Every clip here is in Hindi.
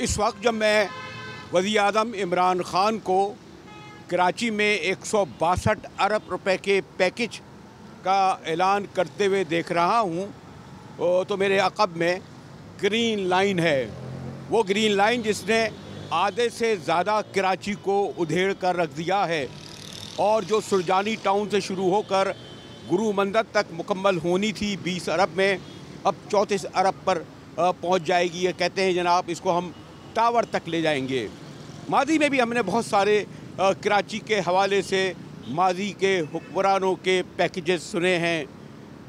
इस वक्त जब मैं वज़ीर आज़म इमरान ख़ान को कराची में 162 अरब रुपए के पैकेज का ऐलान करते हुए देख रहा हूँ, तो मेरे अक़ब में ग्रीन लाइन है। वो ग्रीन लाइन जिसने आधे से ज़्यादा कराची को उधेड़ कर रख दिया है और जो सुरजानी टाउन से शुरू होकर गुरु मंदिर तक मुकम्मल होनी थी 20 अरब में, अब 34 अरब पर पहुंच जाएगी। ये कहते हैं जनाब इसको हम टावर तक ले जाएंगे। माजी में भी हमने बहुत सारे कराची के हवाले से माजी के हुक्मरानों के पैकेजेस सुने हैं।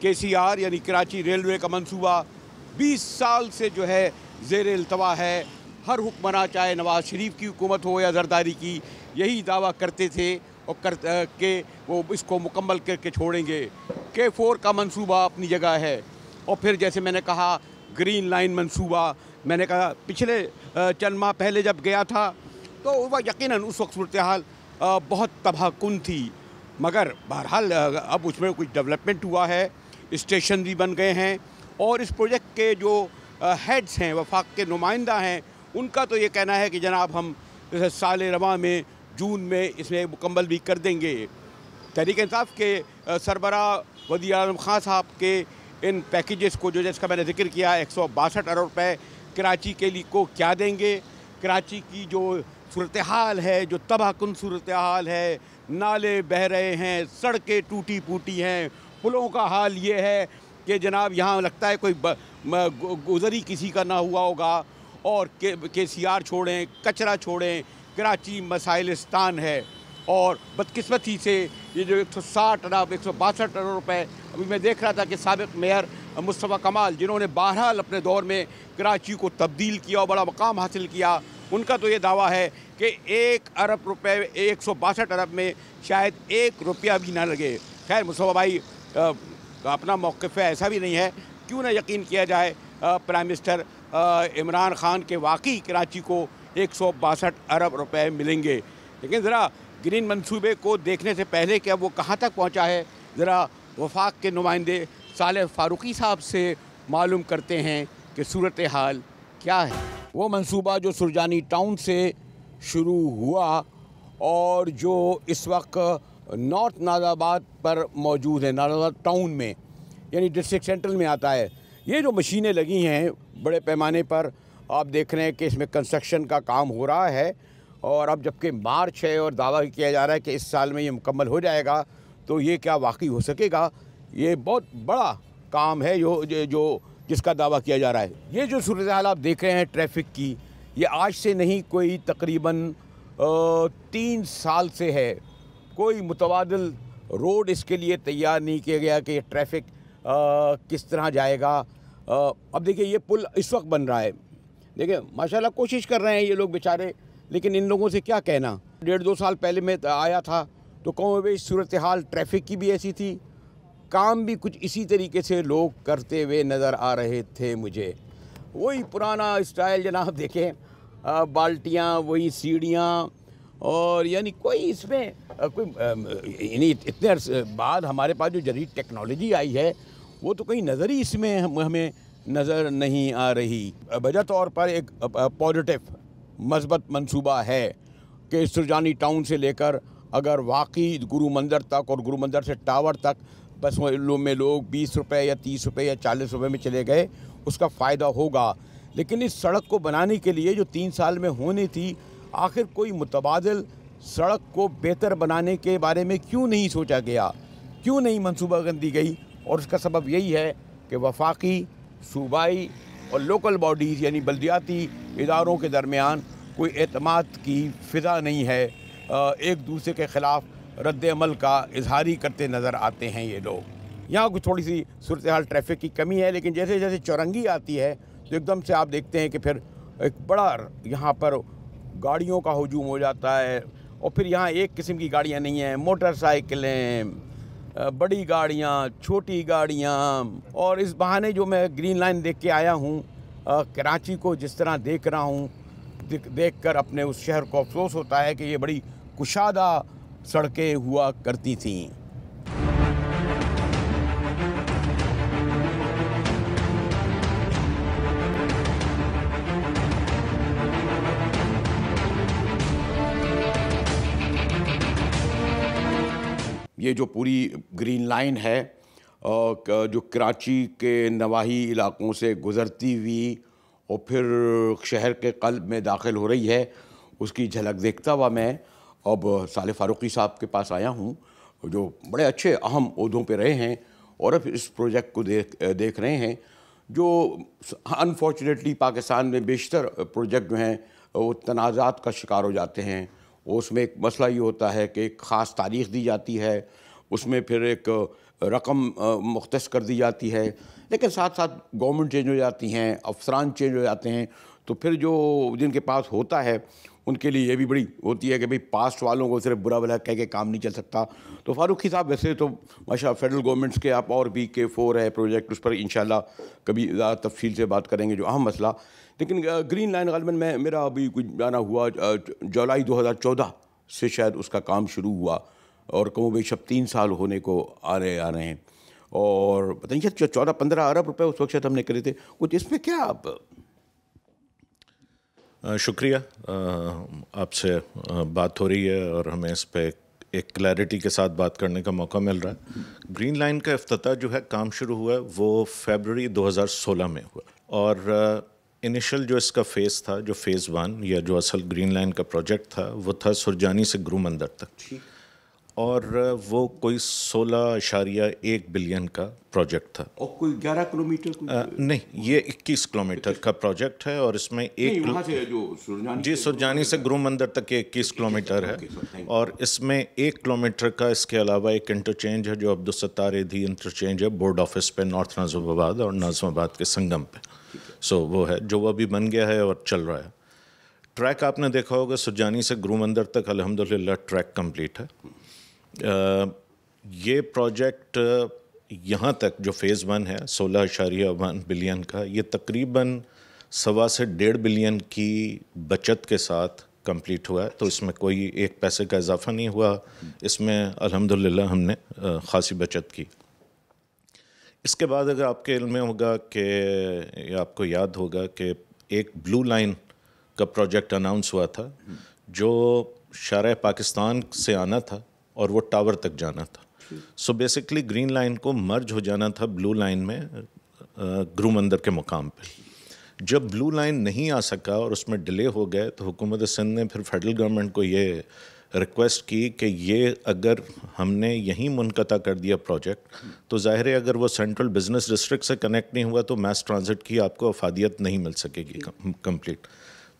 KCR यानी कराची रेलवे का मंसूबा 20 साल से जो है ज़ेर इल्तवा है। हर हुक्मरान, चाहे नवाज़ शरीफ की हुकूमत हो या जरदारी की, यही दावा करते थे और के वो इसको मुकम्मल करके छोड़ेंगे। K4 का मंसूबा अपनी जगह है। और फिर जैसे मैंने कहा ग्रीन लाइन मंसूबा, मैंने कहा पिछले चंद माह पहले जब गया था तो वह यकीनन उस वक्त सूरत हाल बहुत तबाहकुन थी, मगर बहरहाल अब उसमें कुछ डेवलपमेंट हुआ है, स्टेशन भी बन गए हैं और इस प्रोजेक्ट के जो हेड्स हैं, वफाक के नुमाइंदा हैं, उनका तो ये कहना है कि जनाब हम साल रवा में जून में इसमें मुकम्मल भी कर देंगे। तहरीक इंसाफ के सरबरा वज़ीर आज़म ख़ान साहब के इन पैकेजेस को जो जिसका मैंने जिक्र किया 162 अरब रुपए कराची के लिए को क्या देंगे। कराची की जो सूरत हाल है, जो तबाहकुन सूरत हाल है, नाले बह रहे हैं, सड़कें टूटी फूटी हैं, पुलों का हाल ये है कि जनाब यहाँ लगता है कोई गुज़री किसी का ना हुआ होगा। और KCR छोड़ें, कचरा छोड़ें, कराची मसाइलिस्तान है। और बदकिस्मती से ये जो 160 अरब 162 अरब रुपए, अभी मैं देख रहा था कि साबिक़ मेयर मुस्तफ़ा कमाल, जिन्होंने बहरहाल अपने दौर में कराची को तब्दील किया और बड़ा मकाम हासिल किया, उनका तो ये दावा है कि 1 अरब रुपए 162 अरब में शायद 1 रुपया भी ना लगे। खैर मुस्तफ़ा भाई अपना मौक़िफ़ है, ऐसा भी नहीं है, क्यों ना यकीन किया जाए प्राइम मिनिस्टर इमरान ख़ान के वाकई कराची को 162 अरब रुपए मिलेंगे। लेकिन ज़रा ग्रीन मंसूबे को देखने से पहले कि अब वो कहाँ तक पहुँचा है, ज़रा वफाक के नुमाइंदे सालेह फ़ारूकी साहब से मालूम करते हैं कि सूरत हाल क्या है। वो मंसूबा जो सुरजानी टाउन से शुरू हुआ और जो इस वक्त नॉर्थ नाज़ाबाद पर मौजूद है, नाज़ाबाद टाउन में, यानी डिस्ट्रिक्ट सेंट्रल में आता है। ये जो मशीनें लगी हैं बड़े पैमाने पर, आप देख रहे हैं कि इसमें कंस्ट्रक्शन का काम हो रहा है और अब जबकि मार्च है और दावा किया जा रहा है कि इस साल में ये मुकम्मल हो जाएगा, तो ये क्या वाकई हो सकेगा? ये बहुत बड़ा काम है जो जिसका दावा किया जा रहा है। ये जो सूरत हाल आप देख रहे हैं ट्रैफिक की, ये आज से नहीं, कोई तकरीबन 3 साल से है। कोई मुतबादिल रोड इसके लिए तैयार नहीं किया गया कि ये ट्रैफिक किस तरह जाएगा। अब देखिए ये पुल इस वक्त बन रहा है, देखिए माशाल्लाह कोशिश कर रहे हैं ये लोग बेचारे, लेकिन इन लोगों से क्या कहना। 1.5-2 साल पहले मैं आया था तो कौम में सूरत हाल ट्रैफिक की भी ऐसी थी, काम भी कुछ इसी तरीके से लोग करते हुए नज़र आ रहे थे मुझे। वही पुराना स्टाइल जनाब, देखें बाल्टियाँ, वही सीढ़ियाँ, और यानी कोई इसमें कोई यानी इतने बाद हमारे पास जो जदीद टेक्नोलॉजी आई है वो तो कहीं नज़र ही इसमें हमें नज़र नहीं आ रही। वजह तौर पर एक पॉजिटिव मस्बत मंसूबा है कि सुरजानी टाउन से लेकर अगर वाकई गुरु मंदिर तक और गुरु मंदिर से टावर तक बस में लोग 20 रुपये या 30 रुपये या 40 रुपये में चले गए, उसका फ़ायदा होगा। लेकिन इस सड़क को बनाने के लिए जो 3 साल में होनी थी, आखिर कोई मुतबादिल सड़क को बेहतर बनाने के बारे में क्यों नहीं सोचा गया, क्यों नहीं मनसूबाबंदी गई? और उसका सबब यही है कि वफाकी, सूबाई और लोकल बॉडीज़ यानी बल्दियाती इदारों के दरमियान कोई एतमाद की फ़िज़ा नहीं है। एक दूसरे के ख़िलाफ़ रद्द अमल का इजहारी करते नज़र आते हैं ये लोग। यहाँ कुछ थोड़ी सी सूरत हाल ट्रैफिक की कमी है, लेकिन जैसे जैसे चौरंगी आती है तो एकदम से आप देखते हैं कि फिर एक बड़ा यहाँ पर गाड़ियों का हजूम हो जाता है। और फिर यहाँ एक किस्म की गाड़ियाँ नहीं हैं, मोटरसाइकिलें, बड़ी गाड़ियाँ, छोटी गाड़ियाँ। और इस बहाने जो मैं ग्रीन लाइन देख के आया हूँ, कराची को जिस तरह देख रहा हूँ, देख कर अपने उस शहर को अफसोस होता है कि ये बड़ी कुशादा सड़कें हुआ करती थीं। ये जो पूरी ग्रीन लाइन है जो कराची के नवाही इलाकों से गुज़रती हुई और फिर शहर के क़ल्ब में दाखिल हो रही है, उसकी झलक देखता हुआ मैं अब साले फ़ारूक़ी साहब के पास आया हूँ, जो बड़े अच्छे अहम ओहदों पे रहे हैं और अब इस प्रोजेक्ट को देख रहे हैं, जो अनफॉर्चुनेटली पाकिस्तान में बेशतर प्रोजेक्ट जो हैं वो तनाज़ात का शिकार हो जाते हैं। उसमें एक मसला ये होता है कि एक ख़ास तारीख़ दी जाती है, उसमें फिर एक रकम मुख्तस कर दी जाती है, लेकिन साथ साथ गवर्नमेंट चेंज हो जाती हैं, अफसरान चेंज हो जाते हैं, तो फिर जो जिनके पास होता है उनके लिए ये भी बड़ी होती है कि भाई पास्ट वालों को सिर्फ बुरा भला कह के काम नहीं चल सकता। तो फ़ारूक़ी साहब वैसे तो माशा फेडरल गवर्नमेंट्स के आप और भी K4 है प्रोजेक्ट, उस पर इंशाल्लाह कभी ज़्यादा तफसील से बात करेंगे जो अहम मसला। लेकिन ग्रीन लाइन ग़ालिबन मेरा अभी कुछ जाना हुआ जुलाई 2014 से शायद उसका काम शुरू हुआ और कम बेश अब 3 साल होने को आ रहे हैं और पता नहीं 14-15 अरब रुपए उस वक्त हमने करे थे कुछ। इसमें क्या आप शुक्रिया, आपसे बात हो रही है और हमें इस पे एक क्लैरिटी के साथ बात करने का मौका मिल रहा है। ग्रीन लाइन का इफ्तिताह जो है काम शुरू हुआ है वो फरवरी 2016 में हुआ और इनिशियल जो इसका फ़ेज़ था, जो फ़ेज़ 1 या जो असल ग्रीन लाइन का प्रोजेक्ट था वो था सुरजानी से ग्रू मंदिर तक और वो कोई 16.1 बिलियन का प्रोजेक्ट था। और कोई 11 किलोमीटर नहीं, ये 21 किलोमीटर का प्रोजेक्ट है और इसमें सुरजानी से गुरु मंदिर तक के 21 किलोमीटर है और इसमें 1 किलोमीटर का इसके अलावा एक इंटरचेंज है जो अब्दुलसत्तार एधी इंटरचेंज है बोर्ड ऑफिस पे नॉर्थ नाज़िमाबाद और नाज़िमाबाद के संगम पे। सो वो है जो अभी बन गया है और चल रहा है। ट्रैक आपने देखा होगा सुरजानी से गुरु मंदिर तक अल्हम्दुलिल्लाह ट्रैक कंप्लीट है। ये प्रोजेक्ट यहाँ तक जो फ़ेज़ 1 है 16.1 बिलियन का, ये तकरीबन 1.25 से 1.5 बिलियन की बचत के साथ कंप्लीट हुआ है। तो इसमें कोई एक पैसे का इजाफा नहीं हुआ, इसमें अल्हम्दुलिल्लाह हमने ख़ासी बचत की। इसके बाद अगर आपके इल्म में होगा कि आपको याद होगा कि एक ब्लू लाइन का प्रोजेक्ट अनाउंस हुआ था जो शारा पाकिस्तान से आना था और वो टावर तक जाना था। सो बेसिकली ग्रीन लाइन को मर्ज हो जाना था ब्लू लाइन में गुरु मंदिर के मुकाम पे। जब ब्लू लाइन नहीं आ सका और उसमें डिले हो गए तो हुकूमत सिंध ने फिर फेडरल गवर्नमेंट को ये रिक्वेस्ट की कि ये अगर हमने यहीं मुनक़ता कर दिया प्रोजेक्ट तो ज़ाहिर है अगर वो सेंट्रल बिजनेस डिस्ट्रिक्ट से कनेक्ट नहीं हुआ तो मैस ट्रांजिट की आपको अफादियत नहीं मिल सकेगी कंप्लीट।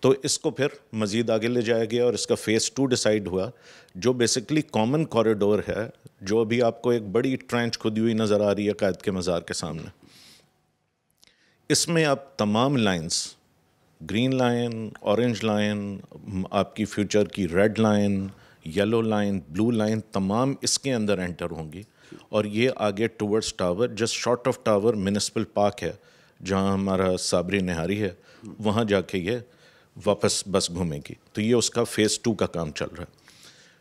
तो इसको फिर मज़ीद आगे ले जाया गया और इसका फ़ेज़ 2 डिसाइड हुआ जो बेसिकली कॉमन कॉरिडोर है, जो अभी आपको एक बड़ी ट्रेंच खुदी हुई नज़र आ रही है कायद के मज़ार के सामने। इसमें अब तमाम lines, green line, orange line, आपकी फ्यूचर की red line, yellow line, blue line, तमाम इसके अंदर एंटर होंगी और ये आगे towards tower, just short of tower municipal park है जहाँ हमारा साबरी निहारी है, वहाँ जाके ये वापस बस घूमेगी। तो ये उसका फ़ेज़ 2 का काम चल रहा है।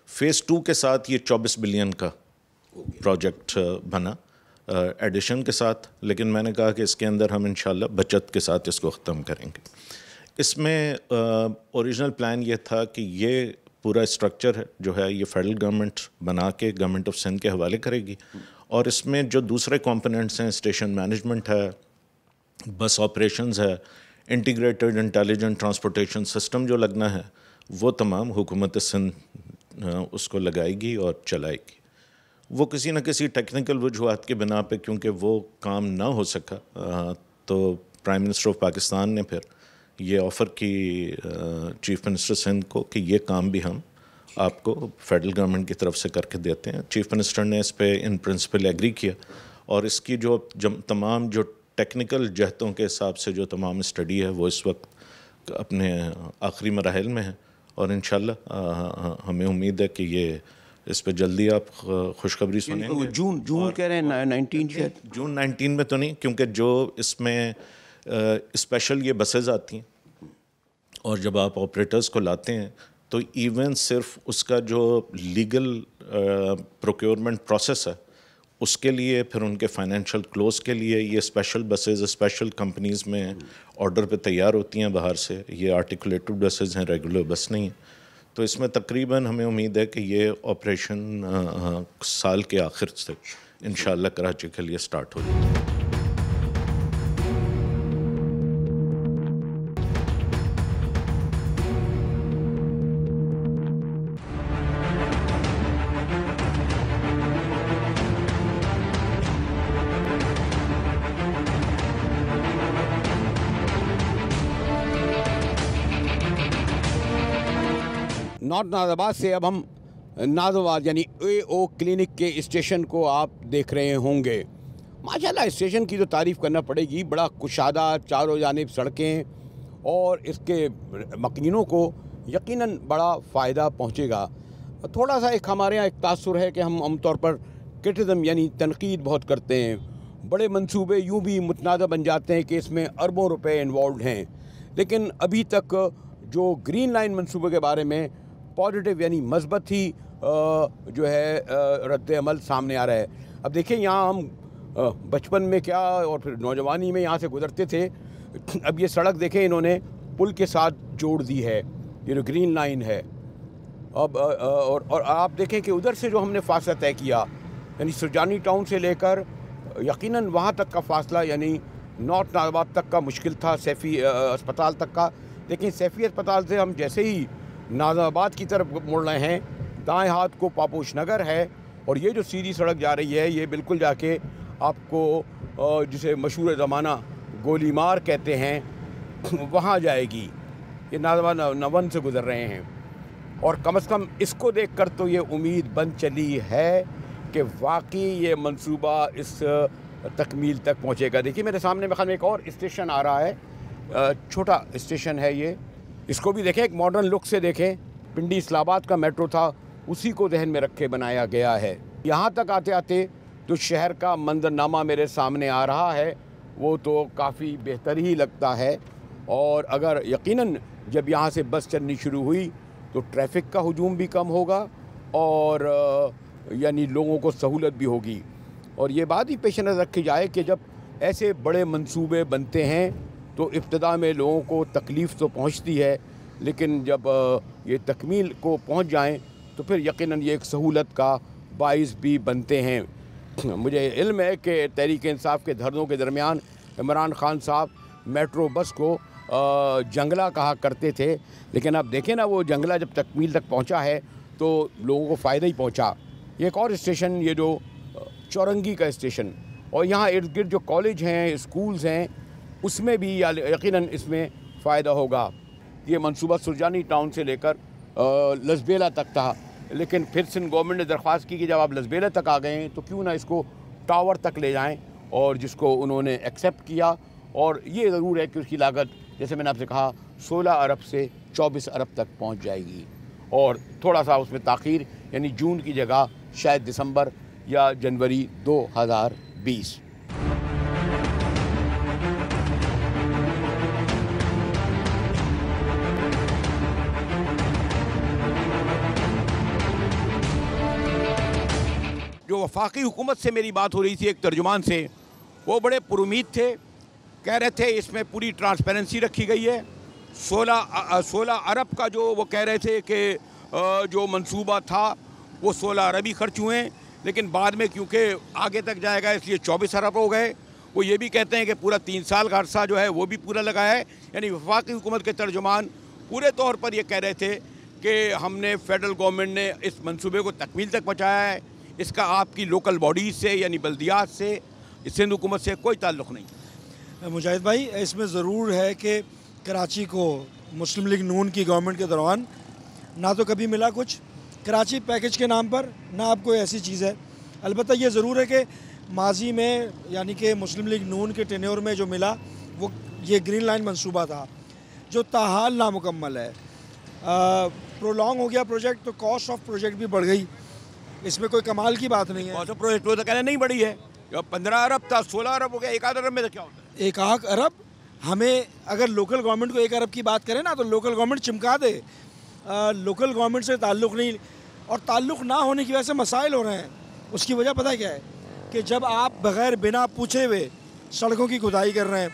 फ़ेज़ 2 के साथ ये 24 बिलियन का प्रोजेक्ट बना एडिशन के साथ, लेकिन मैंने कहा कि इसके अंदर हम इंशाल्लाह बचत के साथ इसको ख़त्म करेंगे। इसमें ओरिजिनल प्लान ये था कि ये पूरा स्ट्रक्चर है जो है ये फेडरल गवर्नमेंट बना के गवर्नमेंट ऑफ सिंध के हवाले करेगी और इसमें जो दूसरे कंपोनेंट्स हैं, स्टेशन मैनेजमेंट है, बस ऑपरेशंस है, इंटीग्रेटेड इंटेलिजेंट ट्रांसपोर्टेशन सिस्टम जो लगना है वो तमाम हुकूमत सिंध उसको लगाएगी और चलाएगी। वो किसी न किसी टेक्निकल वजूहात के बिना पे क्योंकि वो काम ना हो सका तो प्राइम मिनिस्टर ऑफ पाकिस्तान ने फिर ये ऑफ़र की चीफ़ मिनिस्टर सिंध को कि ये काम भी हम आपको फेडरल गवर्नमेंट की तरफ से करके देते हैं। चीफ़ मिनिस्टर ने इस पे इन प्रिंसिपल एग्री किया और इसकी जो तमाम जो टेक्निकल जहतों के हिसाब से जो तमाम स्टडी है वो इस वक्त अपने आखिरी मराहल में है और इंशाल्लाह हमें उम्मीद है कि ये इस पे जल्दी आप खुशखबरी सुनेंगे। जून कह रहे हैं 19 शायद, जून 19 में तो नहीं, क्योंकि जो इसमें स्पेशल ये बसेस आती हैं और जब आप ऑपरेटर्स को लाते हैं तो इवन सिर्फ उसका जो लीगल प्रोक्योरमेंट प्रोसेस है उसके लिए फिर उनके फाइनेंशियल क्लोज के लिए ये स्पेशल बसेस स्पेशल कंपनीज़ में ऑर्डर पे तैयार होती हैं बाहर से। ये आर्टिकुलेटेड बसेस हैं, रेगुलर बस नहीं है। तो इसमें तकरीबन हमें उम्मीद है कि ये ऑपरेशन साल के आखिर तक इंशाअल्लाह कराची के लिए स्टार्ट हो जाए। नॉर्थ नाज़ाबाद से अब हम नाज़ाबाद यानी AO क्लिनिक के स्टेशन को आप देख रहे होंगे। माशाल्लाह स्टेशन की तो तारीफ़ करना पड़ेगी, बड़ा कुशादा, चारों जानिब सड़कें और इसके मकीनों को यकीनन बड़ा फ़ायदा पहुँचेगा। थोड़ा सा एक हमारे यहाँ एक तासुर है कि हम आमतौर पर क्रिटिज़म यानी तनकीद बहुत करते हैं। बड़े मंसूबे यूँ भी मुतनाज़ा बन जाते हैं कि इसमें अरबों रुपए इन्वॉल्व हैं, लेकिन अभी तक जो ग्रीन लाइन मंसूबे के बारे में पॉजिटिव यानी मस्बत ही जो है रद्द अमल सामने आ रहा है। अब देखिए यहाँ हम बचपन में क्या और फिर नौजवानी में यहाँ से गुजरते थे, अब ये सड़क देखें इन्होंने पुल के साथ जोड़ दी है, ये जो ग्रीन लाइन है। अब और आप देखें कि उधर से जो हमने फासला तय किया यानी सुरजानी टाउन से लेकर यकीनन वहाँ तक का फासला यानी नॉर्थ नाज़ाबाद तक का मुश्किल था, सैफ़ी अस्पताल तक का, लेकिन सैफ़ी अस्पताल से हम जैसे ही नाज़ाबाद की तरफ मुड़ रहे हैं, दाएं हाथ को पापोश नगर है और ये जो सीधी सड़क जा रही है ये बिल्कुल जाके आपको जिसे मशहूर ज़माना गोली मार कहते हैं वहाँ जाएगी। ये नाज़ाबाद नवन से गुज़र रहे हैं और कम से कम इसको देखकर तो ये उम्मीद बन चली है कि वाकई ये मंसूबा इस तकमील तक पहुँचेगा। देखिए मेरे सामने में एक और स्टेशन आ रहा है, छोटा स्टेशन है ये, इसको भी देखें, एक मॉडर्न लुक से देखें। पिंडी इस्लामाबाद का मेट्रो था उसी को जहन में रखे बनाया गया है। यहाँ तक आते आते जो शहर का मंजरनामा मेरे सामने आ रहा है वो तो काफ़ी बेहतर ही लगता है। और अगर यकीनन जब यहाँ से बस चलनी शुरू हुई तो ट्रैफिक का हुजूम भी कम होगा और यानी लोगों को सहूलत भी होगी। और ये बात ही पेश नज़र रखी जाए कि जब ऐसे बड़े मंसूबे बनते हैं तो इब्तिदा में लोगों को तकलीफ़ तो पहुंचती है, लेकिन जब ये तकमील को पहुंच जाएं तो फिर यकीनन ये एक सहूलत का बाइस भी बनते हैं। मुझे इल्म है कि तहरीक इंसाफ के धरनों के दरमियान इमरान खान साहब मेट्रो बस को जंगला कहा करते थे, लेकिन अब देखें ना वो जंगला जब तकमील तक पहुंचा है तो लोगों को फ़ायदा ही पहुंचा। ये एक और स्टेशन, ये जो चौरंगी का स्टेशन, और यहाँ इर्द गिर्द जो कॉलेज हैं, स्कूल्स हैं, उसमें भी यकीनन इसमें फ़ायदा होगा। ये मंसूबा सुरजानी टाउन से लेकर लसबेला तक था, लेकिन फिर सिंध गवर्नमेंट ने दरख्वास्त की कि जब आप लसबेला तक आ गए हैं तो क्यों ना इसको टावर तक ले जाएं, और जिसको उन्होंने एक्सेप्ट किया। और ये ज़रूर है कि उसकी लागत जैसे मैंने आपसे कहा 16 अरब से 24 अरब तक पहुंच जाएगी, और थोड़ा सा उसमें ताख़ीर यानी जून की जगह शायद दिसंबर या जनवरी 2020। जो वफाकी हुकूमत से मेरी बात हो रही थी एक तर्जुमान से, वो बड़े पुरुमीद थे, कह रहे थे इसमें पूरी ट्रांसपेरेंसी रखी गई है। 16 अरब का जो वो कह रहे थे कि जो मंसूबा था वो 16 अरब ही खर्च हुए, लेकिन बाद में क्योंकि आगे तक जाएगा इसलिए 24 अरब हो गए। वो ये भी कहते हैं कि पूरा 3 साल का अरसा जो है वो भी पूरा लगा है। यानी वफाकी हुकूमत के तर्जुमान पूरे तौर पर ये कह रहे थे कि हमने फेडरल गवर्नमेंट ने इस मंसूबे को तकमील तक पहुँचाया है, इसका आपकी लोकल बॉडीज़ से यानी बल्दियात से, सिंध हुकूमत से कोई ताल्लुक़ नहीं। मुजाहिद भाई, इसमें ज़रूर है कि कराची को मुस्लिम लीग नून की गवर्नमेंट के दौरान ना तो कभी मिला कुछ कराची पैकेज के नाम पर, ना अब कोई ऐसी चीज़ है। अलबत्ता ये ज़रूर है कि माजी में यानी कि मुस्लिम लीग नून के टेन्योर में जो मिला वो ये ग्रीन लाइन मंसूबा था जो ताहाल नामुकम्मल है। प्रोलॉन्ग हो गया प्रोजेक्ट तो कॉस्ट ऑफ प्रोजेक्ट भी बढ़ गई, इसमें कोई कमाल की बात नहीं है। कॉस्ट ऑफ प्रोजेक्ट तो कहना नहीं बढ़ी है, 15 अरब था 16 अरब हो गया, 1 अरब में तो क्या होता है? 1 अरब हमें अगर लोकल गवर्नमेंट को 1 अरब की बात करें ना तो लोकल गवर्नमेंट चिमका दे। लोकल गवर्नमेंट से ताल्लुक़ नहीं, और ताल्लुक़ ना होने की वजह से मसाइल हो रहे हैं। उसकी वजह पता है क्या है कि जब आप बग़ैर बिना पूछे हुए सड़कों की खुदाई कर रहे हैं,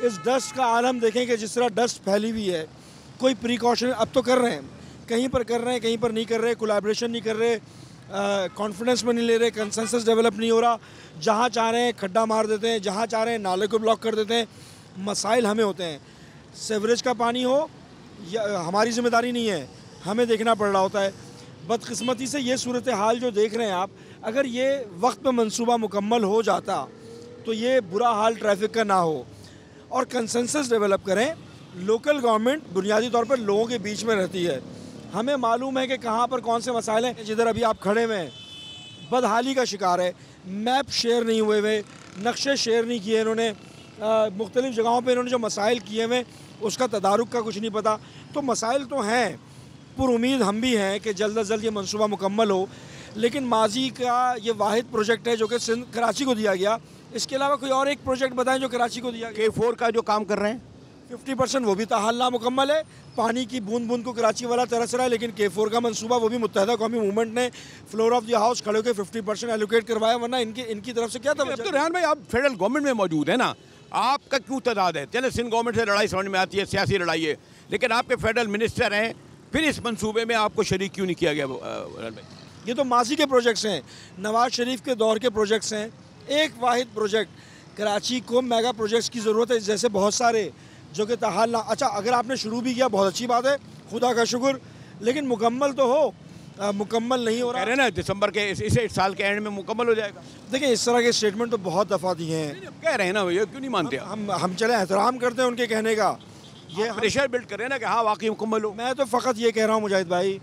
इस डस्ट का आलम देखें कि जिस तरह डस्ट फैली हुई है, कोई प्रिकॉशन अब तो कर रहे हैं, कहीं पर कर रहे हैं, कहीं पर नहीं कर रहे, कोलैबोरेशन नहीं कर रहे, कॉन्फिडेंस में नहीं ले रहे, कंसेंसस डेवलप नहीं हो रहा। जहाँ चाह रहे हैं खड्डा मार देते हैं, जहाँ चाह रहे हैं नाले को ब्लॉक कर देते हैं। मसाइल हमें होते हैं, सीवरेज का पानी हो या हमारी जिम्मेदारी नहीं है, हमें देखना पड़ रहा होता है। बदकिस्मती से ये सूरत हाल जो देख रहे हैं आप, अगर ये वक्त पर मंसूबा मुकम्मल हो जाता तो ये बुरा हाल ट्रैफिक का ना हो। और कंसेंसस डेवलप करें। लोकल गवर्नमेंट बुनियादी तौर पर लोगों के बीच में रहती है, हमें मालूम है कि कहाँ पर कौन से मसाइल हैं। जिधर अभी आप खड़े हुए हैं बदहाली का शिकार है, मैप शेयर नहीं हुए, नक्शे शेयर नहीं किए इन्होंने, मुख्तलिफ़ जगहों पे इन्होंने जो मसाइल किए हुए उसका तदारुक का कुछ नहीं पता। तो मसाइल तो हैं, पुरुमीद हम भी हैं कि जल्द अज जल्द ये मनसूबा मुकम्मल हो। लेकिन माजी का ये वाहिद प्रोजेक्ट है जो कि सिंध कराची को दिया गया। इसके अलावा कोई और एक प्रोजेक्ट बताएं जो कराची को दिया गया। K4 का जो काम कर रहे हैं 50% वो भी ताहाल नामुकम्मल है। पानी की बूंद बूंद को कराची वाला तरस रहा है, लेकिन K4 का मंसूबा वो भी मुत्तहदा कौमी मूवमेंट ने फ्लोर ऑफ द हाउस खड़े होकर 50% एलोकेट करवाया। वरना इनकी तरफ से क्या था? अब तो रेहान भाई आप फेडरल गवर्नमेंट में मौजूद है ना, आपका क्यों तदाद है? चले सिंध गवर्नमेंट से लड़ाई समझ में आती है, सियासी लड़ाई है, लेकिन आपके फेडरल मिनिस्टर हैं, फिर इस मंसूबे में आपको शरीक क्यों नहीं किया गया? रेहान भाई ये तो माजी के प्रोजेक्ट्स हैं, नवाज शरीफ के दौर के प्रोजेक्ट्स हैं। एक वाहिद प्रोजेक्ट, कराची को मेगा प्रोजेक्ट्स की ज़रूरत है, जैसे बहुत सारे जो कि ताहाल ना। अच्छा, अगर आपने शुरू भी किया बहुत अच्छी बात है, खुदा का शुक्र, लेकिन मुकम्मल तो हो। मुकम्मल नहीं हो रहा। कह रहे हैं ना दिसंबर के इस साल के एंड में मुकम्मल हो जाएगा। देखिए इस तरह के स्टेटमेंट तो बहुत दफ़ा दिए हैं। कह रहे हैं ना भैया, क्यों नहीं मानते? हम चले एहतराम करते हैं उनके कहने का, ये प्रेशर बिल्ड कर रहे हैं ना कि हाँ वाकई मुकम्मल हो। मैं तो फ़कत ये कह रहा हूँ मुजाहिद भाई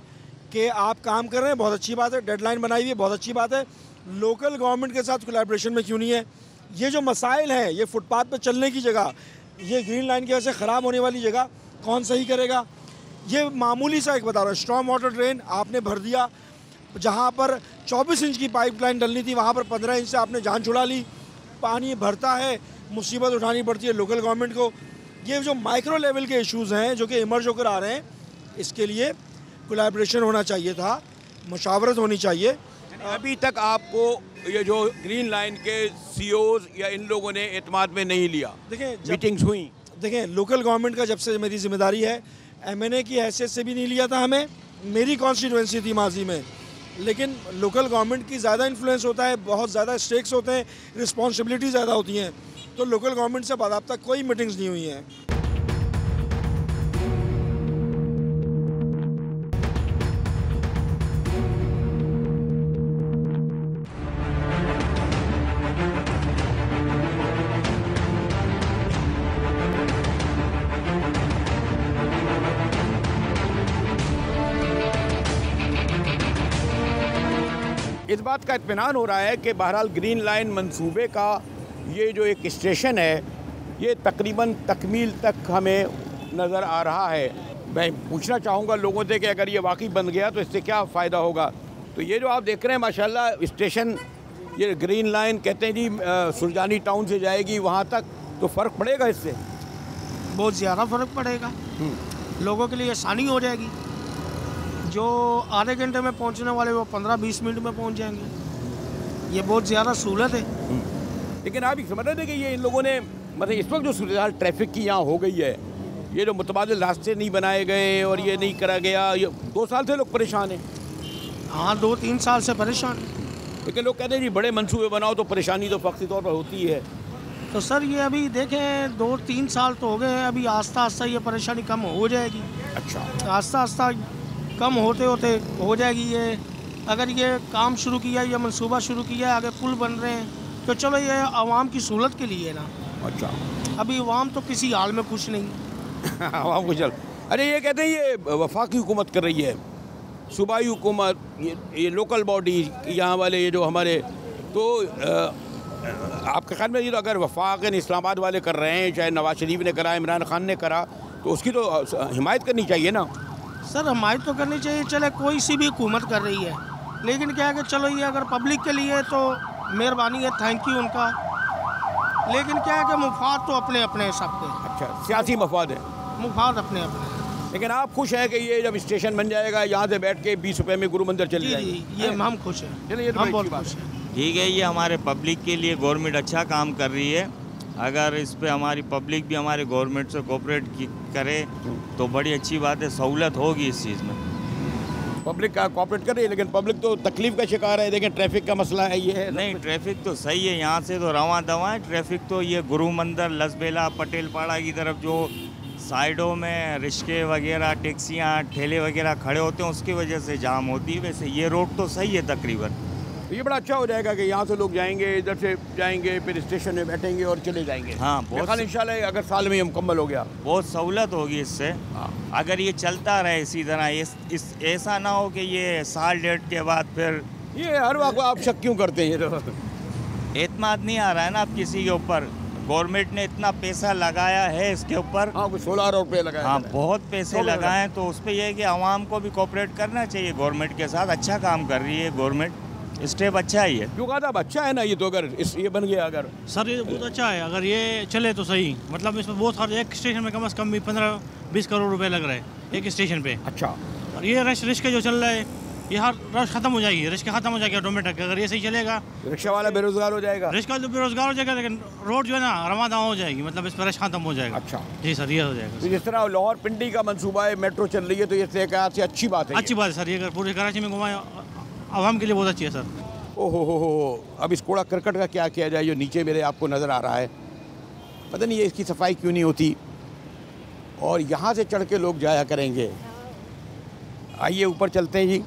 कि आप काम कर रहे हैं, बहुत अच्छी बात है, डेडलाइन बनाई हुई है, बहुत अच्छी बात है। लोकल गवर्नमेंट के साथ कोलैबोरेशन में क्यों नहीं है? ये जो मसाइल हैं, ये फुटपाथ पर चलने की जगह, ये ग्रीन लाइन की वजह से ख़राब होने वाली जगह कौन सही करेगा? ये मामूली सा एक बता रहा हूँ, स्ट्रॉम वाटर ड्रेन आपने भर दिया, जहाँ पर 24 इंच की पाइपलाइन डलनी थी वहाँ पर 15 इंच से आपने जान छुड़ा ली। पानी भरता है, मुसीबत उठानी पड़ती है लोकल गवर्नमेंट को। ये जो माइक्रो लेवल के इश्यूज़ हैं जो कि इमर्ज होकर आ रहे हैं, इसके लिए कोलैबोरेशन होना चाहिए था, मुशावरत होनी चाहिए। अभी तक आपको ये जो ग्रीन लाइन के CEOs या इन लोगों ने एतमाद में नहीं लिया? देखें मीटिंग्स हुई, देखें लोकल गवर्नमेंट का जब से मेरी जिम्मेदारी है, MNA की हैसियत से भी नहीं लिया था हमें, मेरी कॉन्स्टिट्यूंसी थी माजी में, लेकिन लोकल गवर्नमेंट की ज़्यादा इन्फ्लुएंस होता है, बहुत ज़्यादा स्टेक्स होते हैं, रिस्पॉन्सिबिलिटी ज़्यादा होती हैं, तो लोकल गवर्नमेंट से बाकायदा कोई मीटिंग्स नहीं हुई हैं। इस बात का इत्मीनान हो रहा है कि बहरहाल ग्रीन लाइन मंसूबे का ये जो एक स्टेशन है, ये तकरीबन तकमील तक हमें नज़र आ रहा है। मैं पूछना चाहूँगा लोगों से कि अगर ये वाकई बन गया तो इससे क्या फ़ायदा होगा। तो ये जो आप देख रहे हैं माशाल्लाह स्टेशन, ये ग्रीन लाइन कहते हैं जी सुरजानी टाउन से जाएगी वहाँ तक, तो फ़र्क पड़ेगा इससे? बहुत ज़्यादा फ़र्क पड़ेगा, लोगों के लिए आसानी हो जाएगी। जो आधे घंटे में पहुंचने वाले वो 15-20 मिनट में पहुंच जाएंगे। ये बहुत ज़्यादा सहूलत है। लेकिन आप समझ रहे थे कि ये इन लोगों ने मतलब इस वक्त जो सूरत हाल ट्रैफिक की यहाँ हो गई है, ये जो मुतबादिल रास्ते नहीं बनाए गए और ये नहीं करा गया, ये 2 साल से लोग परेशान हैं। हाँ 2-3 साल से परेशान हैं। लेकिन लोग कहते हैं जी बड़े मंसूबे बनाओ तो परेशानी तो फ़क्ती तौर पर होती है। तो सर ये अभी देखें 2-3 साल तो हो गए हैं, अभी आस्ता आस्ता ये परेशानी कम हो जाएगी। अच्छा, आस्ता आस्ता कम होते होते हो जाएगी। ये अगर ये काम शुरू किया, ये मंसूबा शुरू किया, आगे पुल बन रहे हैं, तो चलो ये आवाम की सहूलत के लिए ना। अच्छा, अभी आवाम तो किसी हाल में खुश नहीं। आवाम को चल, अरे ये कहते हैं ये वफाकी हुकूमत कर रही है, सूबाई हुकूमत, ये लोकल बॉडी यहाँ वाले, ये जो हमारे, तो आपके ख्याल में ये तो अगर वफाक इस्लामाबाद वाले कर रहे हैं, चाहे नवाज शरीफ ने करा, इमरान खान ने करा, तो उसकी तो हिमायत करनी चाहिए ना? सर हिमायत तो करनी चाहिए, चले कोई सी भी हुकूमत कर रही है, लेकिन क्या है कि चलो ये अगर पब्लिक के लिए तो मेहरबानी है, थैंक यू उनका, लेकिन क्या है कि मुफाद तो अपने अपने सबके। अच्छा, सियासी मफाद है, मुफाद अपने अपने। लेकिन आप खुश हैं कि ये जब स्टेशन बन जाएगा यहाँ से बैठ के 20 रुपये में गुरु मंदिर चली जाएगी? ये हम खुश हैं। चलिए, ये तो हम बड़ी बहुत अच्छी बात है। ठीक है, ये हमारे पब्लिक के लिए गवर्नमेंट अच्छा काम कर रही है। अगर इस पे हमारी पब्लिक भी हमारे गवर्नमेंट से कोऑपरेट करे तो बड़ी अच्छी बात है, सहूलत होगी इस चीज़ में। पब्लिक का कॉपरेट कर रही है, लेकिन पब्लिक तो तकलीफ का शिकार है। देखें ट्रैफिक का मसला है, ये है। नहीं, ट्रैफिक तो सही है, यहाँ से तो रवां दवा है। ट्रैफिक तो ये गुरु मंदिर, लसबेला, पटेलपाड़ा की तरफ जो साइडों में रिक्शे वगैरह, टैक्सियाँ, ठेले वगैरह खड़े होते हैं, उसकी वजह से जाम होती है। वैसे ये रोड तो सही है तकरीबन। तो ये बड़ा अच्छा हो जाएगा कि यहाँ से लोग जाएंगे, इधर से जाएंगे, फिर स्टेशन में बैठेंगे और चले जाएंगे। हाँ, बहुत इंशाल्लाह अगर साल में ये मुकम्मल हो गया, बहुत सहूलत होगी इससे। अगर ये चलता रहे इसी तरह, ऐसा ना हो कि ये साल डेढ़ के बाद फिर ये हर वक्त आप शक क्यों करते हैं? ये तो एतमाद नहीं आ रहा है ना अब किसी के ऊपर। गवर्नमेंट ने इतना पैसा लगाया है इसके ऊपर। हाँ, कुछ 16 अरब रुपये लगाए। हाँ, बहुत पैसे लगाए हैं, तो उस पर यह है कि आवाम को भी कोऑपरेट करना चाहिए गवर्नमेंट के साथ। अच्छा काम कर रही है गवर्नमेंट, स्टेप अच्छा ही है। क्यों कहा था अच्छा है ना ये तो, अगर ये बन गया अगर सर ये बहुत अच्छा है, अगर ये चले तो सही। मतलब इसमें बहुत सारे, एक स्टेशन में कम से कम भी 15-20 करोड़ रुपए लग रहे हैं एक स्टेशन पे। अच्छा, और ये रिक्शा जो चल रहा है, ये हर रश खत्म हो जाएगी, रिक्शा खत्म हो जाएगी ऑटोमेटिक। अगर ये सही चलेगा, रिक्शा वाला बेरोजगार हो जाएगा। रिक्शा तो बेरोजगार हो जाएगा, लेकिन रोड जो है ना रवां दवा हो जाएगी। मतलब इस पर रश खत्म हो जाएगा। अच्छा जी सर, ये हो जाएगा। तो जिस तरह लाहौर पिंडी का मंसूबा है, मेट्रो चल रही है, तो ये से अच्छी बात है। अच्छी बात है सर, ये अगर पूरे कराची में घुमाए आवाम के लिए बहुत अच्छी है सर। ओहो हो, अब इस कूड़ा करकट का क्या किया जाए जो नीचे मेरे आपको नज़र आ रहा है? पता नहीं ये इसकी सफाई क्यों नहीं होती, और यहाँ से चढ़ के लोग जाया करेंगे। आइए ऊपर चलते हैं जी,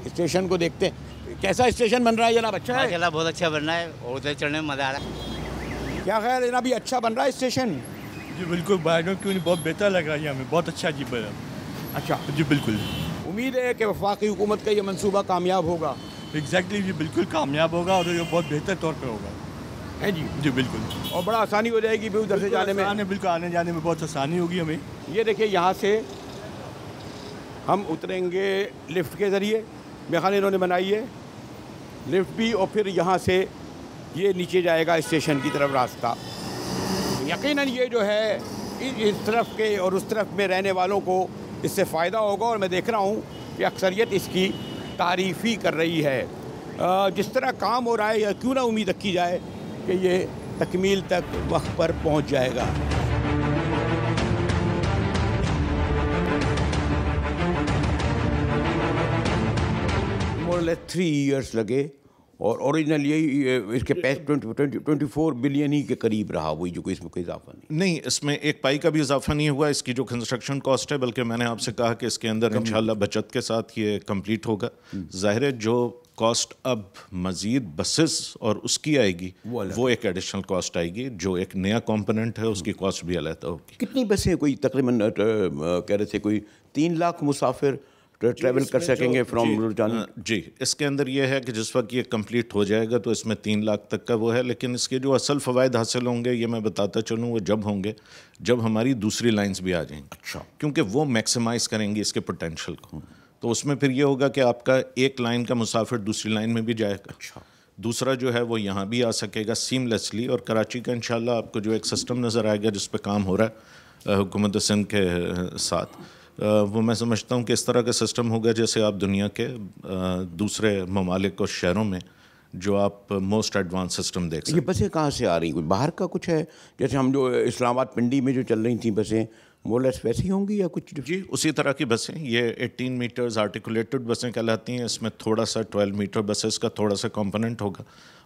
स्टेशन को देखते हैं। कैसा स्टेशन बन रहा है जनाब? अच्छा है, माशाल्लाह बहुत अच्छा बन रहा है, और उधर चढ़ने में मज़ा आ रहा है। क्या ख्याल है जनाब, ये अच्छा बन रहा है स्टेशन? जी बिल्कुल, बाइडों क्यों नहीं, बहुत बेहतर लग रहा है हमें, बहुत अच्छा जी बना। अच्छा जी बिल्कुल, उम्मीद है कि वफाकी हुकूमत का ये मंसूबा कामयाब होगा। एग्जैक्टली जी, बिल्कुल कामयाब होगा और ये बहुत बेहतर तौर पे होगा। है जी? जी बिल्कुल, और बड़ा आसानी हो जाएगी भी उधर से जाने में। बिल्कुल आने जाने में बहुत आसानी होगी हमें। ये देखिए, यहाँ से हम उतरेंगे लिफ्ट के ज़रिए। मेरे ख्याल इन्होंने बनाई है लिफ्ट भी, और फिर यहाँ से ये नीचे जाएगा स्टेशन की तरफ रास्ता। यकीनन ये जो है इस तरफ के और उस तरफ में रहने वालों को इससे फ़ायदा होगा, और मैं देख रहा हूँ कि अक्सरियत इसकी तारीफ़ ही कर रही है। जिस तरह काम हो रहा है, या क्यों ना उम्मीद रखी जाए कि ये तकमील तक वक्त पर पहुँच जाएगा। मोर 3 इयर्स लगे, और ओरिजिनल यही इसके पैसे 24 बिलियन ही के करीब रहा, वही जो कोई इसमें कोई इजाफा नहीं, इसमें एक पाई का भी इजाफा नहीं हुआ। इसकी जो कंस्ट्रक्शन कॉस्ट है, बल्कि मैंने आपसे कहा कि इसके अंदर इंशाल्लाह बचत के साथ ये कंप्लीट होगा। ज़ाहिर है जो कॉस्ट अब मज़ीद बसेस और उसकी आएगी, वो एक एडिशनल कॉस्ट आएगी, जो एक नया कंपोनेंट है, उसकी कॉस्ट भी अलग होगी। कितनी बसें? कोई तकरीबन कह रहे थे कोई 3 लाख मुसाफिर ट्रैवल कर सकेंगे फ्रॉम रुझान। जी, इसके अंदर यह है कि जिस वक्त ये कंप्लीट हो जाएगा तो इसमें 3 लाख तक का वो है, लेकिन इसके जो असल फ़वाइद हासिल होंगे, ये मैं बताता चलूँ, वो जब होंगे जब हमारी दूसरी लाइंस भी आ जाएंगी। अच्छा, क्योंकि वो मैक्सिमाइज़ करेंगी इसके पोटेंशियल को। तो उसमें फिर ये होगा कि आपका एक लाइन का मुसाफिर दूसरी लाइन में भी जाएगा। अच्छा, दूसरा जो है वो यहाँ भी आ सकेगा सीमलेसली। और कराची का इंशाल्लाह आपको जो एक सिस्टम नज़र आएगा जिस पे काम हो रहा है हुकूमत सिंध के साथ, वो मैं समझता हूँ कि इस तरह का सिस्टम होगा जैसे आप दुनिया के दूसरे ममालिक और शहरों में जो आप मोस्ट एडवांस सिस्टम देख सकते हैं। ये बसें कहाँ से आ रही? कुछ बाहर का कुछ है? जैसे हम जो इस्लामाबाद पिंडी में जो चल रही थी बसें, मोलेस वैसी होंगी या कुछ? जी, उसी तरह की बसें। ये 18 मीटर्स आर्टिकुलेटेड बसें कहलाती हैं। इसमें थोड़ा सा 12 मीटर बसेस का थोड़ा सा कंपोनेंट होगा,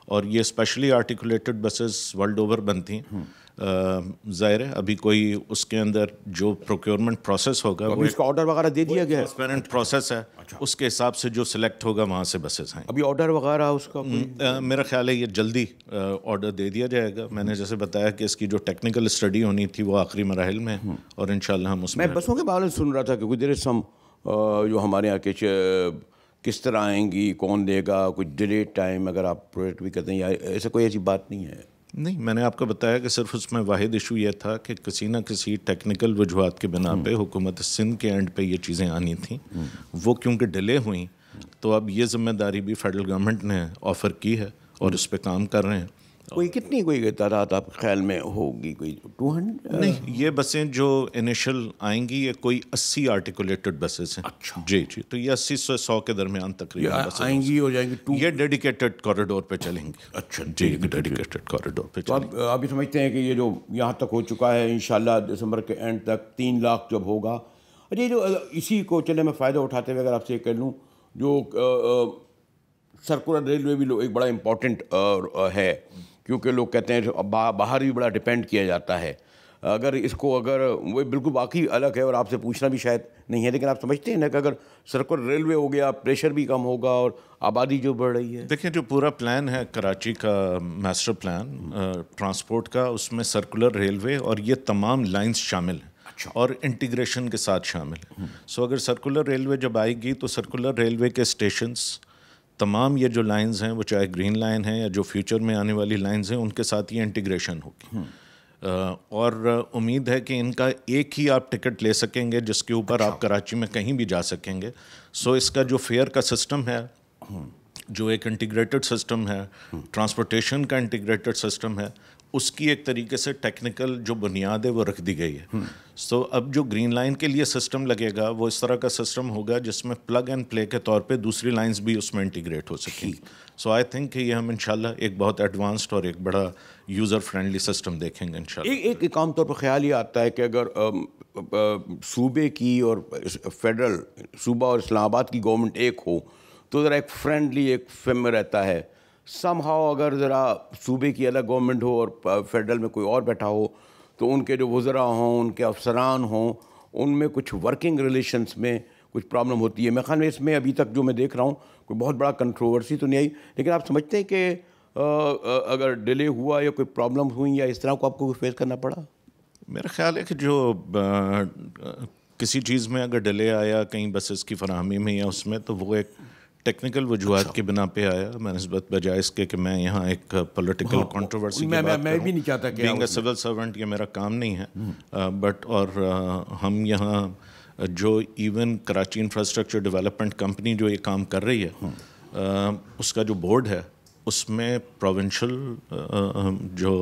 और ये specially articulated buses world over बनती हैं। ज़ाहिर है अभी कोई उसके अंदर जो प्रोक्योरमेंट प्रोसेस होगा, वो इसका ऑर्डर वगैरह दे दिया गया है? ट्रांसपेरेंट प्रोसेस है। अच्छा। उसके हिसाब से जो सिलेक्ट होगा वहाँ से बसेस हैं। अभी ऑर्डर वगैरह उसका मेरा ख्याल है ये जल्दी ऑर्डर दे दिया जाएगा। मैंने जैसे बताया कि इसकी जो टेक्निकल स्टडी होनी थी वो आखिरी मराहिल में है, और इंशाल्लाह हम उसमें। मैं बसों के बारे में सुन रहा था कि कुछ देर सम जो हमारे यहाँ के किस तरह आएंगी, कौन देगा, कुछ डिले टाइम अगर आप प्रोजेक्ट भी करते हैं, या ऐसा कोई ऐसी बात नहीं है? नहीं, मैंने आपको बताया कि सिर्फ उसमें वाहिद इशू ये था कि किसी न किसी टेक्निकल वजूहात के बिना पे हुकूमत सिंध के एंड पे ये चीज़ें आनी थी। वो क्योंकि डिले हुई, तो अब ये ज़िम्मेदारी भी फेडरल गवर्नमेंट ने ऑफ़र की है और इस पर काम कर रहे हैं। कोई कितनी कोई तादाद आप ख्याल में होगी? कोई 200? नहीं, ये बसें जो इनिशियल आएंगी ये कोई 80 आर्टिकुलेटेड बसेस हैं। अच्छा। जी जी, तो ये 80 से 100 के दरमियान तकरीबन बसें आएंगी हो जाएंगी। ये डेडिकेटेड कॉरिडोर पे चलेंगी। अच्छा जी, डेडिकेटेड कॉरिडोर पे तो आप ये समझते हैं कि ये जो यहाँ तक हो चुका है, इंशाल्लाह दिसंबर के एंड तक 3 लाख जब होगा, अच्छा, ये जो इसी को चले मैं फ़ायदा उठाते हुए अगर आपसे ये कह लूँ, जो सर्कुलर रेलवे भी एक बड़ा इम्पॉर्टेंट है, क्योंकि लोग कहते हैं बाहर भी बड़ा डिपेंड किया जाता है। अगर वो बिल्कुल वाकई अलग है और आपसे पूछना भी शायद नहीं है, लेकिन आप समझते हैं ना कि अगर सर्कुलर रेलवे हो गया, प्रेशर भी कम होगा और आबादी जो बढ़ रही है। देखिए, जो पूरा प्लान है कराची का मास्टर प्लान ट्रांसपोर्ट का, उसमें सर्कुलर रेलवे और ये तमाम लाइंस शामिल हैं। अच्छा। और इंटीग्रेशन के साथ शामिल है। सो अगर सर्कुलर रेलवे जब आएगी तो सर्कुलर रेलवे के स्टेशंस, तमाम ये जो लाइंस हैं, वो चाहे ग्रीन लाइन है या जो फ्यूचर में आने वाली लाइंस हैं, उनके साथ ये इंटीग्रेशन होगी। और उम्मीद है कि इनका एक ही आप टिकट ले सकेंगे जिसके ऊपर आप कराची में कहीं भी जा सकेंगे। सो इसका जो फेयर का सिस्टम है, जो एक इंटीग्रेटेड सिस्टम है, ट्रांसपोर्टेशन का इंटीग्रेटेड सिस्टम है, उसकी एक तरीके से टेक्निकल जो बुनियाद है वो रख दी गई है। सो अब जो ग्रीन लाइन के लिए सिस्टम लगेगा वो इस तरह का सिस्टम होगा जिसमें प्लग एंड प्ले के तौर पे दूसरी लाइंस भी उसमें इंटीग्रेट हो सकेंगी। सो आई थिंक कि ये हम इंशाल्लाह एक बहुत एडवांस्ड और एक बड़ा यूज़र फ्रेंडली सिस्टम देखेंगे इंशाल्लाह। एक आम तौर पर ख्याल ये आता है कि अगर सूबे की और फेडरल, सूबा और इस्लामाबाद की गवर्नमेंट एक हो तो ज़रा एक फ्रेंडली एक फेम रहता है। समहाउ अगर ज़रा सूबे की अलग गवर्नमेंट हो और फेडरल में कोई और बैठा हो तो उनके जो वज़रा हों, उनके अफसरान हों, उनमें कुछ वर्किंग रिलेशंस में कुछ प्रॉब्लम होती है। मैं ख्याल में इसमें अभी तक जो मैं देख रहा हूँ कोई बहुत बड़ा कंट्रोवर्सी तो नहीं आई, लेकिन आप समझते हैं कि अगर डिले हुआ या कोई प्रॉब्लम हुई या इस तरह को आपको फेस करना पड़ा? मेरा ख्याल है कि जो किसी चीज़ में अगर डिले आया कहीं बसेस की फराहमी में या उसमें, तो वो एक टेक्निकल वजूहात की बिना पे आया। मैं निस्बत बजाय इसके कि मैं यहाँ एक पॉलिटिकल कंट्रोवर्सी की बात मैं भी नहीं चाहता कि बीइंग अ सिविल सर्वेंट ये मेरा काम नहीं है, बट और हम यहाँ जो even Karachi infrastructure development company जो ये काम कर रही है, उसका जो बोर्ड है उसमें प्रोविंशियल जो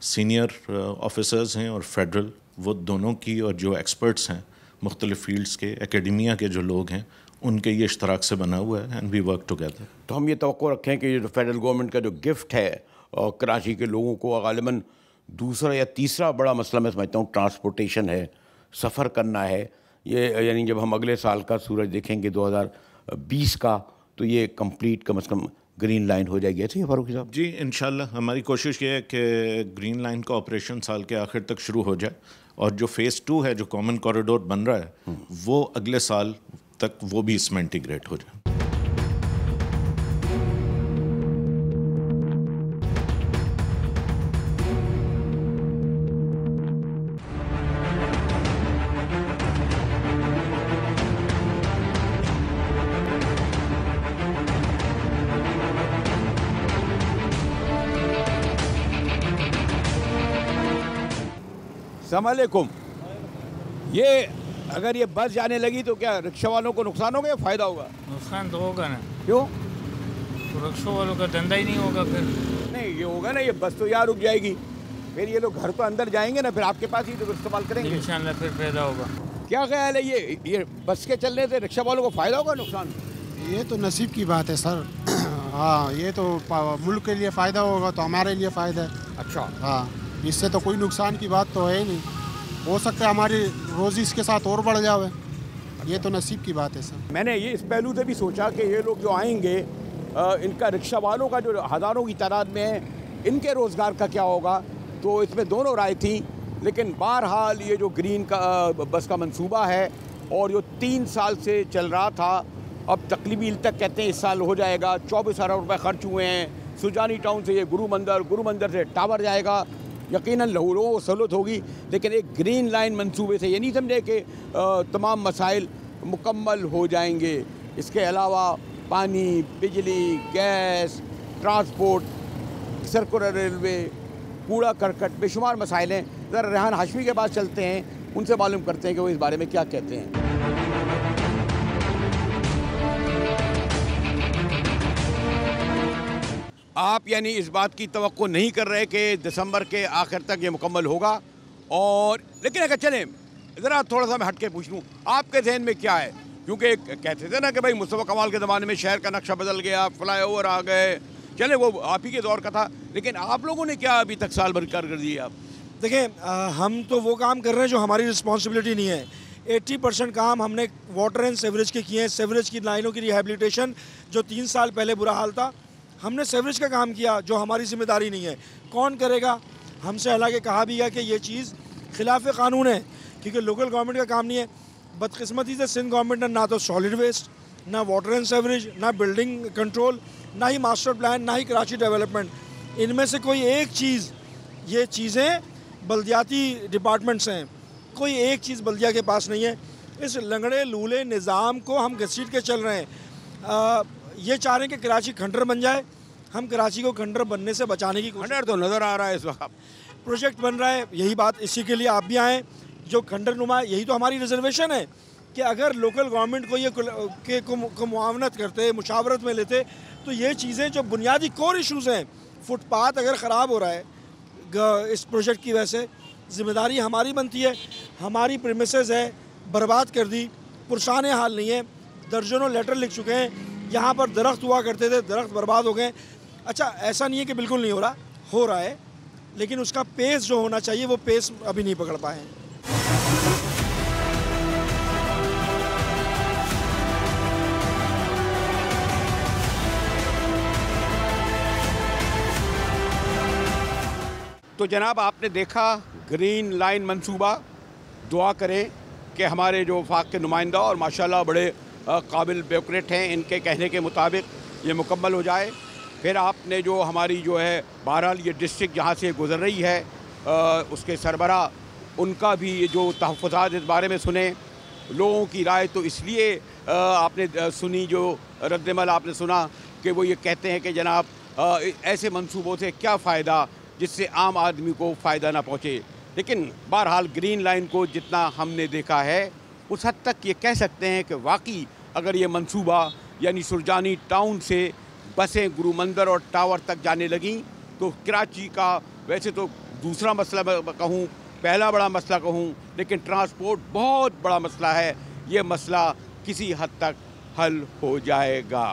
सीनियर ऑफिसर्स हैं और फेडरल, वो दोनों की, और जो एक्सपर्ट्स हैं मुख्तलिफ फील्ड्स के, एकेडमिया के जो लोग हैं, उनके ये इश्तराक से बना हुआ है एंड वी वर्क टुगेदर। तो हम ये तवक्को रखें कि जो फेडरल गवर्नमेंट का जो गिफ्ट है और कराची के लोगों को, गालिबन दूसरा या तीसरा बड़ा मसला मैं समझता हूँ ट्रांसपोर्टेशन है, सफ़र करना है। ये यानी जब हम अगले साल का सूरज देखेंगे 2020 का, तो ये कंप्लीट कम से कम ग्रीन लाइन हो जाएगी। ऐसे ही फारूक साहब? जी इंशाल्लाह हमारी कोशिश ये है कि ग्रीन लाइन का ऑपरेशन साल के आखिर तक शुरू हो जाए, और जो फ़ेज़ 2 है, जो कॉमन कॉरिडोर बन रहा है, वो अगले साल तक वो भी इसमें इंटीग्रेट हो जाए। अस्सलामुअलैकुम। ये अगर ये बस जाने लगी तो क्या रिक्शा वालों को नुकसान होगा या फ़ायदा होगा? नुकसान तो होगा ना। क्यों? तो रिक्शा वालों का धंधा ही नहीं होगा फिर। नहीं, ये होगा ना, ये बस तो यहाँ रुक जाएगी, फिर ये लोग घर तो अंदर जाएंगे ना, फिर आपके पास ही तो इस्तेमाल करेंगे। इंशाल्लाह फिर फायदा होगा। क्या ख्याल है, ये बस के चलने से रिक्शा वालों को फ़ायदा होगा नुकसान? ये तो नसीब की बात है सर। हाँ, ये तो मुल्क के लिए फ़ायदा होगा तो हमारे लिए फ़ायदा है। अच्छा। हाँ, इससे तो कोई नुकसान की बात तो है ही नहीं। हो सकता है हमारी रोज़ी इसके साथ और बढ़ जावे। ये तो नसीब की बात है सर। मैंने ये इस पहलू से भी सोचा कि ये लोग जो आएंगे, इनका रिक्शा वालों का जो हज़ारों की तादाद में है, इनके रोज़गार का क्या होगा, तो इसमें दोनों राय थी। लेकिन बहरहाल ये जो ग्रीन का बस का मंसूबा है और जो 3 साल से चल रहा था, अब तकरीबन तक कहते हैं इस साल हो जाएगा। 24 अरब रुपये खर्च हुए हैं। सुजानी टाउन से ये गुरु मंदिर से टावर जाएगा। यकीनन लोगों को सहूलत होगी, लेकिन एक ग्रीन लाइन मंसूबे से ये नहीं समझे कि तमाम मसाइल मुकम्मल हो जाएंगे। इसके अलावा पानी, बिजली, गैस, ट्रांसपोर्ट, सर्कुलर रेलवे, कूड़ा करकट, बेशुमार मसाइल हैं। ज़रा रेहान हाशमी के पास चलते हैं, उनसे मालूम करते हैं कि वो इस बारे में क्या कहते हैं। आप यानी इस बात की तवक्को नहीं कर रहे कि दिसंबर के आखिर तक ये मुकम्मल होगा, और लेकिन अगर चलें ज़रा थोड़ा सा मैं हट के पूछ लूँ, आपके जहन में क्या है? क्योंकि कहते थे ना कि भाई मुस्तफ़ा कमाल के ज़माने में शहर का नक्शा बदल गया, फ्लाईओवर आ गए, चले वो आप ही के दौर का था, लेकिन आप लोगों ने क्या अभी तक साल भर कर दिए? आप देखें, हम तो वो काम कर रहे हैं जो हमारी रिस्पॉन्सिबिलिटी नहीं है। 80% काम हमने वाटर एंड सीवरेज के किए हैं। सीवरेज की लाइनों की रिहेबिलिटेशन जो 3 साल पहले बुरा हाल था, हमने सीवरेज का काम किया, जो हमारी जिम्मेदारी नहीं है। कौन करेगा? हमसे हालांकि कहा भी गया कि ये चीज़ खिलाफ कानून है, क्योंकि लोकल गवर्नमेंट का काम नहीं है। बदकिस्मती से सिंध गवर्नमेंट ने ना तो सॉलिड वेस्ट, ना वाटर एंड सीवरेज, ना बिल्डिंग कंट्रोल, ना ही मास्टर प्लान, ना ही कराची डेवलपमेंट, इनमें से कोई एक चीज़, ये चीज़ें बल्दियाती डिपार्टमेंट्स हैं, कोई एक चीज़ बल्दिया के पास नहीं है। इस लंगड़े लूले निज़ाम को हम घसीट के चल रहे हैं। ये चाह रहे हैं कि कराची खंडर बन जाए। हम कराची को खंडर बनने से बचाने की कोशिश, खंडर तो नज़र आ रहा है इस वक्त, प्रोजेक्ट बन रहा है, यही बात, इसी के लिए आप भी आएँ। जो खंडर नुमा, यही तो हमारी रिजर्वेशन है कि अगर लोकल गवर्नमेंट को ये को मुआवनत करते, मुशावरत में लेते, तो ये चीज़ें जो बुनियादी कोर इशूज़ हैं, फुटपाथ अगर ख़राब हो रहा है इस प्रोजेक्ट की वजह से, ज़िम्मेदारी हमारी बनती है। हमारी प्रीमिसेस है, बर्बाद कर दी, पुरसान हाल नहीं है, दर्जनों लेटर लिख चुके हैं। यहाँ पर दरख्त हुआ करते थे, दरख्त बर्बाद हो गए। अच्छा, ऐसा नहीं है कि बिल्कुल नहीं हो रहा है, लेकिन उसका पेस जो होना चाहिए वो पेस अभी नहीं पकड़ पाए हैं। तो जनाब, आपने देखा ग्रीन लाइन मंसूबा। दुआ करें कि हमारे जो वफाक के नुमाइंदा और माशाल्लाह बड़े काबिल ब्यूरोक्रेट हैं, इनके कहने के मुताबिक ये मुकम्मल हो जाए। फिर आपने जो हमारी जो है बहरहाल ये डिस्ट्रिक्ट जहाँ से गुजर रही है, उसके सरबरा उनका भी जो तहफ़्फ़ुज़ात इस बारे में सुने। लोगों की राय तो इसलिए आपने सुनी, जो रद्दमल आपने सुना कि वो ये कहते हैं कि जनाब ऐसे मंसूबों से क्या फ़ायदा जिससे आम आदमी को फ़ायदा ना पहुँचे। लेकिन बहरहाल ग्रीन लाइन को जितना हमने देखा है, उस हद तक ये कह सकते हैं कि वाकई अगर ये मंसूबा यानी सुरजानी टाउन से बसें गुरुमंदिर और टावर तक जाने लगीं तो कराची का, वैसे तो दूसरा मसला कहूँ, पहला बड़ा मसला कहूँ, लेकिन ट्रांसपोर्ट बहुत बड़ा मसला है, ये मसला किसी हद तक हल हो जाएगा।